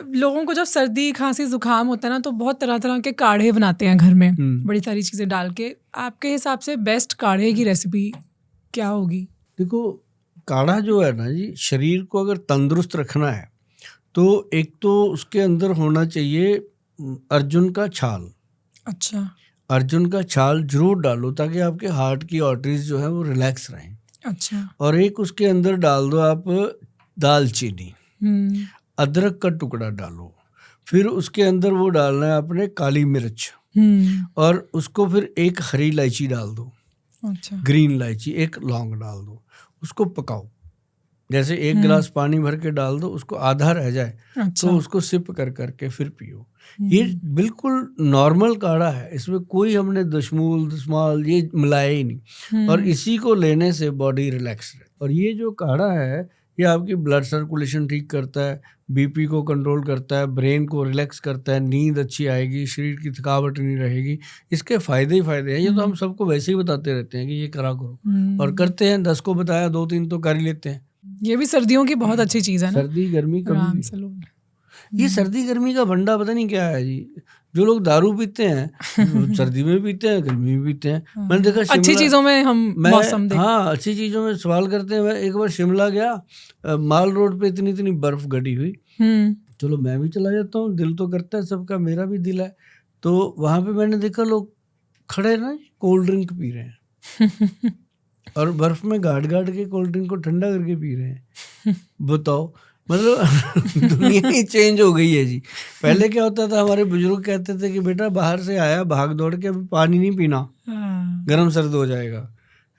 लोगों को जब सर्दी खांसी जुकाम होता है ना तो बहुत तरह तरह के काढ़े बनाते हैं घर में, बड़ी सारी चीज़ें डाल के। आपके हिसाब से बेस्ट काढ़े की रेसिपी क्या होगी? देखो, काढ़ा जो है ना जी, शरीर को अगर तंदुरुस्त रखना है तो एक तो उसके अंदर होना चाहिए अर्जुन का छाल। अच्छा। अर्जुन का छाल जरूर डालो ताकि आपके हार्ट की आर्टरीज जो है वो रिलैक्स रहें। अच्छा। और एक उसके अंदर डाल दो आप दालचीनी, अदरक का टुकड़ा डालो, फिर उसके अंदर वो डालना है आपने काली मिर्च, और उसको फिर एक हरी इलायची डाल दो। अच्छा। ग्रीन इलायची, एक लौंग डाल दो, उसको पकाओ। जैसे एक गिलास पानी भर के डाल दो, उसको आधा रह जाए तो उसको सिप कर करके फिर पियो। ये बिल्कुल नॉर्मल काढ़ा है, इसमें कोई हमने दशमूल ये मिलाया ही नहीं, और इसी को लेने से बॉडी रिलैक्स है। और ये जो काढ़ा है ये आपकी ब्लड सर्कुलेशन ठीक करता है, बीपी को कंट्रोल करता है, ब्रेन को रिलैक्स करता है, नींद अच्छी आएगी, शरीर की थकावट नहीं रहेगी। इसके फायदे ही फायदे हैं। ये तो हम सबको वैसे ही बताते रहते हैं कि ये करा करो, और करते हैं। 10 को बताया 2-3 तो कर ही लेते हैं। ये भी सर्दियों की बहुत अच्छी चीज़ है ना, सर्दी गर्मी आराम से लोग। ये सर्दी गर्मी का फंडा पता नहीं क्या है जी। जो लोग दारू पीते हैं सर्दी में पीते हैं, गर्मी में पीते हैं। मैंने देखा अच्छी चीजों में हम मौसम देखते हैं। हाँ, अच्छी चीजों में सवाल करते हैं। मैं एक बार शिमला गया, माल रोड पे इतनी इतनी बर्फ गड़ी हुई। चलो मैं भी चला जाता हूँ, दिल तो करता है सबका, मेरा भी दिल है। तो वहां पे मैंने देखा लोग खड़े ना कोल्ड ड्रिंक पी रहे हैं और बर्फ में गाड़ के कोल्ड ड्रिंक को ठंडा करके पी रहे हैं। बताओ, मतलब दुनिया ही चेंज हो गई है जी। पहले क्या होता था, हमारे बुजुर्ग कहते थे कि बेटा बाहर से आया भाग दौड़ के, अभी पानी नहीं पीना, गर्म सर्द हो जाएगा,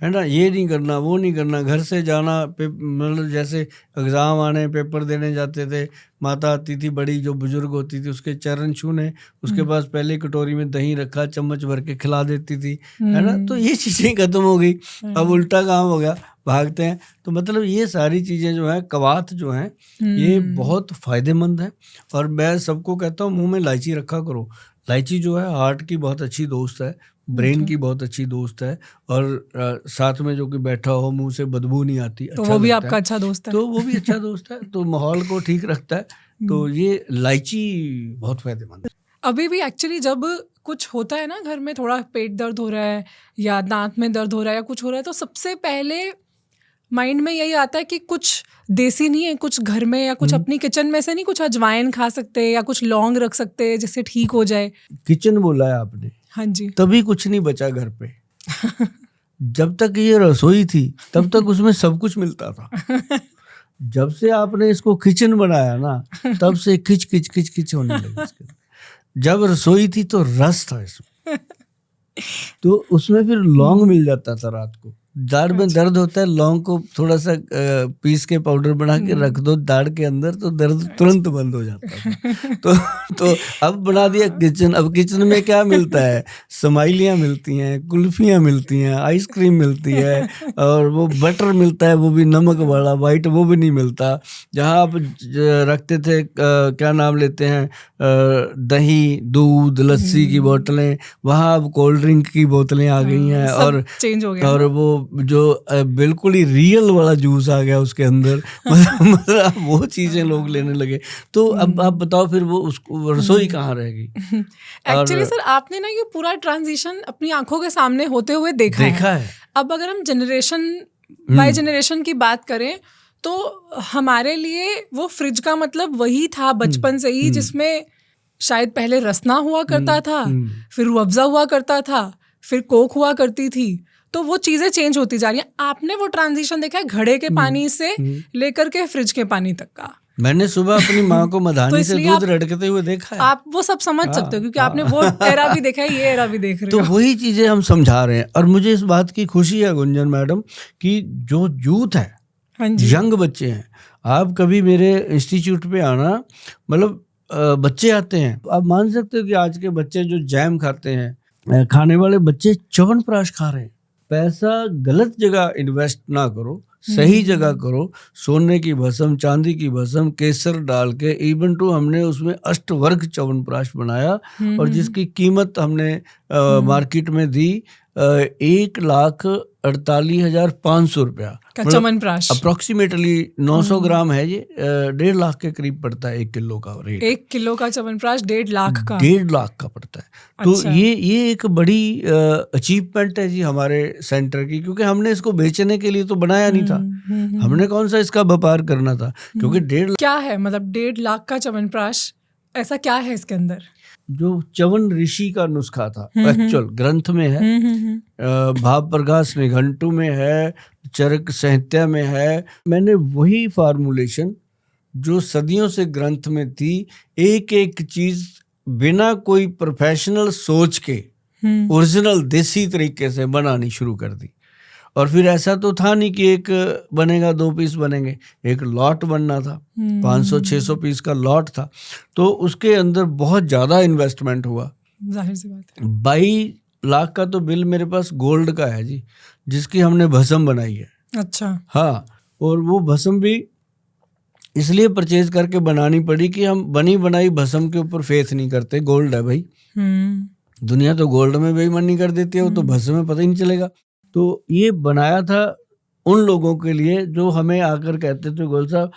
है ना, ये नहीं करना, वो नहीं करना। घर से जाना, मतलब जैसे एग्ज़ाम आने, पेपर देने जाते थे, माता आती थी बड़ी जो बुजुर्ग होती थी, उसके चरण छूने, उसके पास पहले कटोरी में दही रखा, चम्मच भर के खिला देती थी, है ना। तो ये चीज़ें खत्म हो गई, अब उल्टा काम हो गया, भागते हैं। तो मतलब ये सारी चीज़ें जो हैं, कवात जो हैं, ये बहुत फ़ायदेमंद है। और मैं सबको कहता हूँ मुँह में इलायची रखा करो। इलायची जो है हार्ट की बहुत अच्छी दोस्त है, ब्रेन की बहुत अच्छी दोस्त है, और साथ में जो कि बैठा हो मुंह से बदबू नहीं आती, तो अच्छा वो भी आपका अच्छा दोस्त है। तो वो भी अच्छा दोस्त है, तो माहौल को ठीक रखता है। तो ये इलायची बहुत फायदेमंद है। अभी भी एक्चुअली जब कुछ होता है ना घर में, थोड़ा पेट दर्द हो रहा है या दांत में दर्द हो रहा है या कुछ हो रहा है, तो सबसे पहले माइंड में यही आता है कि कुछ देसी नहीं है, कुछ घर में या कुछ अपनी किचन में से नहीं, कुछ अजवाइन खा सकते हैं या कुछ लौंग रख सकते हैं जिससे ठीक हो जाए। किचन बोला है आपने? हाँ जी। तभी कुछ नहीं बचा घर पे। जब तक ये रसोई थी तब तक उसमें सब कुछ मिलता था। जब से आपने इसको किचन बनाया ना, तब से खिच खिच खिच खिच होने लगी। जब रसोई थी तो रस था इसमें, तो उसमें फिर लौंग मिल जाता था। रात को दाढ़ में दर्द होता है, लौंग को थोड़ा सा पीस के पाउडर बना के रख दो दाढ़ के अंदर, तो दर्द तुरंत बंद हो जाता है। तो अब बना दिया किचन। अब किचन में क्या मिलता है? समाइलियाँ मिलती हैं, कुल्फियाँ मिलती हैं, आइसक्रीम मिलती है, और वो बटर मिलता है, वो भी नमक वाला वाइट, वो भी नहीं मिलता। जहाँ आप रखते थे क्या नाम लेते हैं, दही, दूध, लस्सी की बोतलें, वहाँ अब कोल्ड ड्रिंक की बोतलें आ गई हैं, और चेंज हो गया। और वो जो बिल्कुल ही रियल वाला जूस आ गया उसके अंदर। मतलब वो चीजें लोग लेने लगे। तो अब आप बताओ फिर वो उसको रसोई कहाँ रहेगी? एक्चुअली सर, आपने ना ये पूरा ट्रांजिशन अपनी आंखों के सामने होते हुए देखा है। अब अगर हम जनरेशन बाय जनरेशन की बात करें तो हमारे लिए वो फ्रिज का मतलब वही था बचपन से ही, जिसमें शायद पहले रसना हुआ करता था, फिर रूअफ़ज़ा हुआ करता था, फिर कोक हुआ करती थी। तो वो चीजें चेंज होती जा रही हैं। आपने वो ट्रांजिशन देखा है घड़े के पानी से लेकर के फ्रिज के पानी तक का। मैंने सुबह अपनी माँ को मधानी से दूध रड़कते हुए देखा है। आप वो सब समझ सकते हो क्योंकि आपने वो एरा भी देखा है, ये एरा भी देख रहे हो। तो वही चीजें हम समझा रहे हैं। और मुझे इस बात की खुशी है गुंजन मैडम कि जो यूथ है, यंग बच्चे हैं, आप कभी मेरे इंस्टीट्यूट पे आना, मतलब बच्चे आते हैं, आप मान सकते हो कि आज के बच्चे जो जैम खाते हैं, खाने वाले बच्चे च्यवनप्राश खा रहे हैं। पैसा गलत जगह इन्वेस्ट ना करो, सही जगह करो। सोने की भस्म, चांदी की भस्म, केसर डाल के, इवन टू हमने उसमें अष्टवर्ग च्यवनप्राश बनाया, और जिसकी कीमत हमने मार्केट में दी 1,00,000 48,500 रुपया का च्यवनप्राश। अप्रोक्सीमेटली 900 ग्राम है ये, 1.5 लाख के करीब पड़ता है 1 किलो का रेट। 1 किलो का च्यवनप्राश 1.5 लाख का? 1.5 लाख का पड़ता है। तो ये एक बड़ी अचीवमेंट है जी हमारे सेंटर की, क्योंकि हमने इसको बेचने के लिए तो बनाया नहीं था, हमने कौन सा इसका व्यापार करना था, क्योंकि 1.5 क्या है मतलब 1.5 लाख का च्यवनप्राश, ऐसा क्या है इसके अंदर? जो च्यवन ऋषि का नुस्खा था एक्चुअल ग्रंथ में है, भाव प्रकाश निघंटु में है, चरक संहिता में है, मैंने वही फार्मूलेशन जो सदियों से ग्रंथ में थी, एक एक चीज बिना कोई प्रोफेशनल सोच के ओरिजिनल देसी तरीके से बनानी शुरू कर दी। और फिर ऐसा तो था नहीं कि एक बनेगा 2 पीस बनेंगे, एक लॉट बनना था, 500-600 पीस का लॉट था, तो उसके अंदर बहुत ज़्यादा इन्वेस्टमेंट हुआ। जाहिर सी बात है। 22 लाख का तो बिल मेरे पास गोल्ड का है जी, जिसकी हमने भस्म बनाई है। अच्छा। हाँ, और वो भस्म भी इसलिए परचेज करके बनानी पड़ी कि हम बनी बनाई भस्म के ऊपर फेथ नहीं करते, गोल्ड है भाई। दुनिया तो गोल्ड में बेईमानी नहीं कर देती है, वो तो भस्म में पता ही नहीं चलेगा। तो ये बनाया था उन लोगों के लिए जो हमें आकर कहते थे, गोल साहब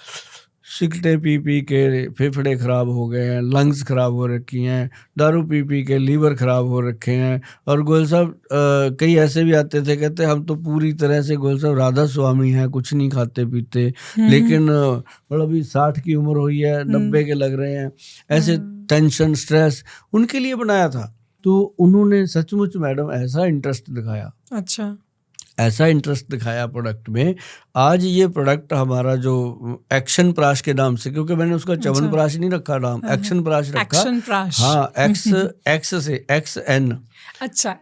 सिगरेटें पी पी के फेफड़े खराब हो गए हैं, लंग्स खराब हो रखी हैं, दारू पी पी के लीवर खराब हो रखे हैं। और गोल साहब कई ऐसे भी आते थे, कहते हम तो पूरी तरह से गोल साहब राधा स्वामी हैं, कुछ नहीं खाते पीते, लेकिन मतलब अभी 60 की उम्र हुई है, 90 के लग रहे हैं, ऐसे टेंशन स्ट्रेस उनके लिए बनाया था। तो उन्होंने सचमुच मैडम ऐसा इंटरेस्ट दिखाया, अच्छा ऐसा इंटरेस्ट दिखाया प्रोडक्ट में। आज ये प्रोडक्ट हमारा जो एक्शन प्राश के नाम से, क्योंकि मैंने उसका च्यवनप्राश नहीं रखा नाम, एक्शन प्राश रखा। एक्शन प्राश। हाँ, एक्स से XN, अच्छा,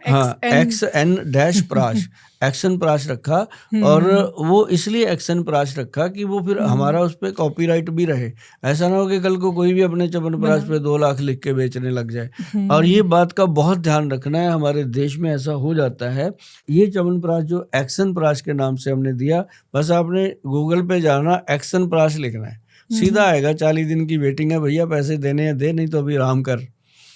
XN डैश प्राश, एक्शन प्राश रखा। और वो इसलिए एक्शन प्राश रखा कि वो फिर हमारा उस पर कॉपीराइट भी रहे, ऐसा ना हो कि कल को कोई भी अपने च्यवनप्राश पे 2 लाख लिख के बेचने लग जाए। और ये बात का बहुत ध्यान रखना है, हमारे देश में ऐसा हो जाता है। ये च्यवनप्राश जो एक्शन प्राश के नाम से हमने दिया, बस आपने गूगल पे जाना, एक्शन प्राश लिखना है, सीधा आएगा। 40 दिन की वेटिंग है भैया, पैसे देने हैं दे, नहीं तो अभी आराम कर।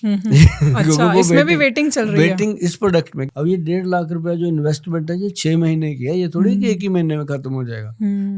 अच्छा, इसमें भी वेटिंग चल रही है। वेटिंग इस प्रोडक्ट में। अब ये 1.5 लाख रुपया जो इन्वेस्टमेंट है, ये 6 महीने की है, ये थोड़ी कि 1 ही महीने में खत्म हो जाएगा।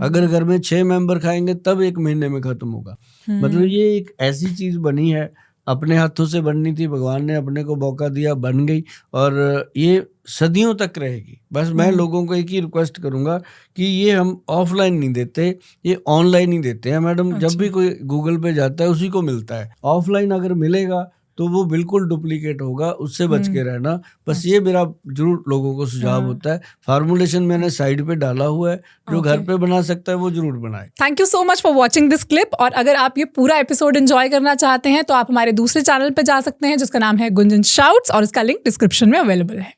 अगर घर में 6 मेंबर खाएंगे तब 1 महीने में खत्म होगा। मतलब ये एक ऐसी चीज बनी है, अपने हाथों से बननी थी, भगवान ने अपने को मौका दिया, बन गई, और ये सदियों तक रहेगी। बस मैं लोगों को एक ही रिक्वेस्ट करूंगा कि ये हम ऑफलाइन नहीं देते, ये ऑनलाइन ही देते हैं मैडम। अच्छा। जब भी कोई गूगल पे जाता है उसी को मिलता है। ऑफलाइन अगर मिलेगा तो वो बिल्कुल डुप्लीकेट होगा, उससे बच के रहना। बस ये मेरा जरूर लोगों को सुझाव होता है। फार्मूलेशन मैंने साइड पे डाला हुआ है, जो घर पे बना सकता है वो जरूर बनाए। Thank you so much for watching this clip. और अगर आप ये पूरा एपिसोड एंजॉय करना चाहते हैं तो आप हमारे दूसरे चैनल पे जा सकते हैं, जिसका नाम है गुंजन शाउट्स, और इसका लिंक डिस्क्रिप्शन में अवेलेबल है।